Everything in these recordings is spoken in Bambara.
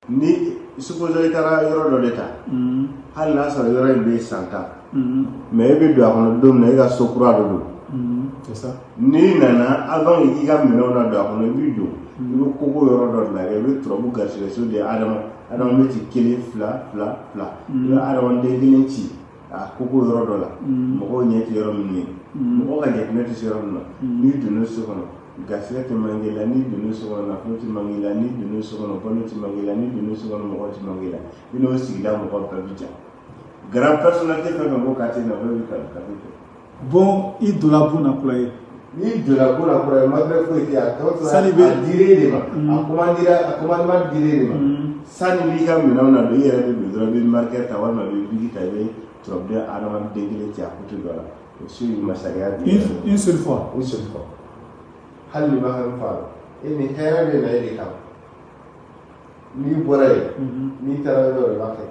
Ni supposé taara yɔrɔ dɔ de ta hali n'a sɔrɔ yɔrɔ in bɛ san 10 mais e bɛ don a kɔnɔ don min na e ka so kura dɔ don c'est ça n'i nana avant i ka minɛnw na don a kɔnɔ i b'i don i bɛ koko yɔrɔ dɔ de lajɛ i bɛ turabu garisigɛso de adama bɛ ci 1 2 2 i bɛ adamaden kelen ci a koko yɔrɔ dɔ la mɔgɔw ɲɛ tɛ yɔrɔ min ye mɔgɔ ka jateminɛ tɛ se yɔrɔ min na n'i donna so kɔnɔ gasiya tɛ mangi la ni donna so kɔnɔ nafolo tɛ mangi la ni donna so kɔnɔ balo tɛ mangi la ni donna so kɔnɔ mɔgɔ tɛ mangi la i n'o sigida mɔgɔ bɛɛ bɛ ja grand personnalité fɛn fɛn ko k'a tɛ nafolo bɛ ka kɛ bon i donna bon na kura ye n'i donna bon na kura ye matériel foyi tɛ a tɔ tora a dir'e de ma a commandement dir'e de ma sani n'i ka minɛnw na don i yɛrɛ de don dɔrɔn i bɛ marqueur ta walima i bɛ bigi ta i bɛ turabuden adamaden kelen ci a kutu dɔ la o si masakɛya di une seule fois hali ni ma fɛn fa e ni hɛrɛ bɛ na e de kama n'i bɔra yen n'i taara yɔrɔ dɔ i b'a kɛ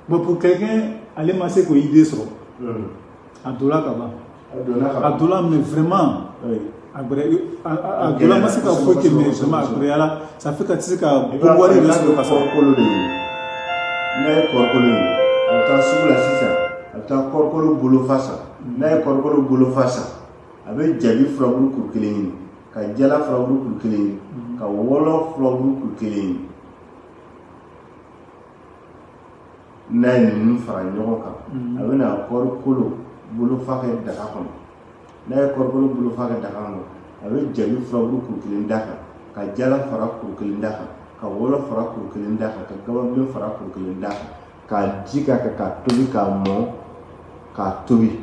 bon pour quelqu'un ale ma se k'o idée sɔrɔ a donna ka ban a donna mais vraiment a donna ma se ka foyi kɛ mais vraiment a gɛlɛyara ça fait que a tɛ se ka bɔ wari yɛrɛ sɔrɔ ka sɔrɔ kɔrɔkolo de ye n'a ye kɔrɔkolo ye a bɛ taa sugu la sisan a bɛ taa kɔrɔkolo bolo fa san n'a ye kɔrɔkolo bolo fa san a bɛ jabi furabulu kuru kelen ɲini ka jala furabulu kuru kelen ɲini ka wɔlɔ furabulu kuru kelen ɲini n'a ye ninnu fara ɲɔgɔn kan a bɛ na kɔrɔkolo bolo fa kɛ daga kɔnɔ n'a ye kɔrɔkolo bolo fa kɛ daga kɔnɔ a bɛ jabi furabulu kuru kelen da kan ka jala fara kuru kelen da kan ka wɔlɔ fara kuru kelen da kan ka gababilen fara kuru kelen da kan ka ji k'a kan ka tobi k'a mɔn k'a tobi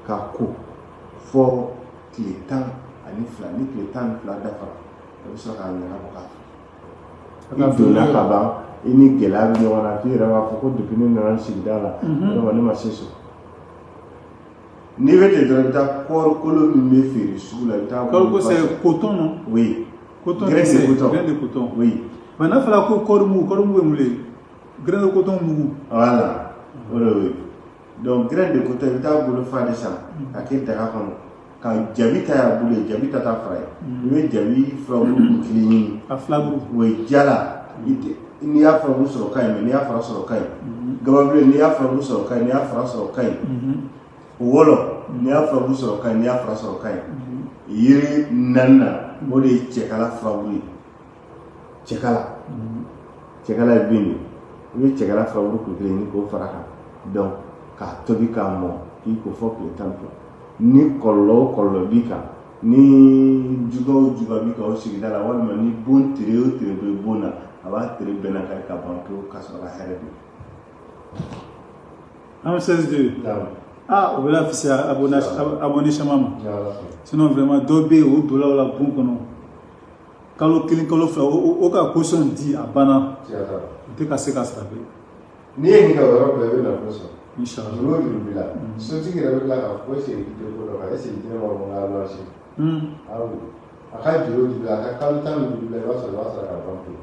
k'a ko fɔ tile 12 ni tile 12 dafara a bɛ sɔrɔ k'a ɲaga bɔ k'a fɛ i donna ka ban i ni gɛlɛya bɛ ɲɔgɔn na f'i yɛrɛ b'a fɔ ko depuis ne nana sigida la vraiment ne ma se sɔrɔ n'i bɛ ten dɔrɔn i bɛ taa kɔɔrikolo min bɛ feere sugu la i bɛ taa kɔɔrikolo c'est coton non oui coton grain de coton oui mais n'a fɔra ko kɔɔri mugu bɛ mun le grain de coton mugu voilà o de y'o ye donc grain de coton i bɛ taa bolo fa de san ka kɛ daga kɔnɔ ka jabi ta y'a bolo ye jabi ta t'a fara ye i bɛ jabi furabulu kelen ɲini a filaburu o ye jala n'i y'a furabulu sɔrɔ ka ɲi mais n'i y'a fara sɔrɔ ka ɲi gababilen n'i y'a furabulu sɔrɔ ka ɲi n'i y'a fara sɔrɔ ka ɲi wɔlɔ n'i y'a furabulu sɔrɔ ka ɲi n'i y'a fara sɔrɔ ka ɲi yiri naaninan o de ye cɛkala furabulu ye cɛkala ye bin de i bɛ cɛkala furabulu kuru kelen ɲini k'o fara kan donc k'a tobi k'a mɔn k'i ko fɔ tile 12 ni kɔlɔlɔ o kɔlɔlɔ b'i kan ni juga o juga b'i kan o sigida la walima ni bon tere o tere bɛ bon na a b'a tere bɛɛ na kari ka ban pewu ka sɔrɔ ka hɛrɛ don. an bɛ 16 o bɛ la fisaya abonné caman ma sinon vraiment dɔw bɛ yen o donna o la bon kɔnɔ kalo 1 kalo 2 o ka caution di a banna o tɛ ka se ka sara bilen. n'i ye nin ka yɔrɔ bila i bɛ nafolo sɔrɔ. Inchallah. N'o juru b'i la sotigi yɛrɛ bɛ tila k'a fɔ est-ce que i tɛ ko dɔ kan est-ce que i tɛ ne ma bɔ n ka lɔsi a ka juru b'i la a ka kalo 10 min b'i la i b'a sɔrɔ k'a ban pewu.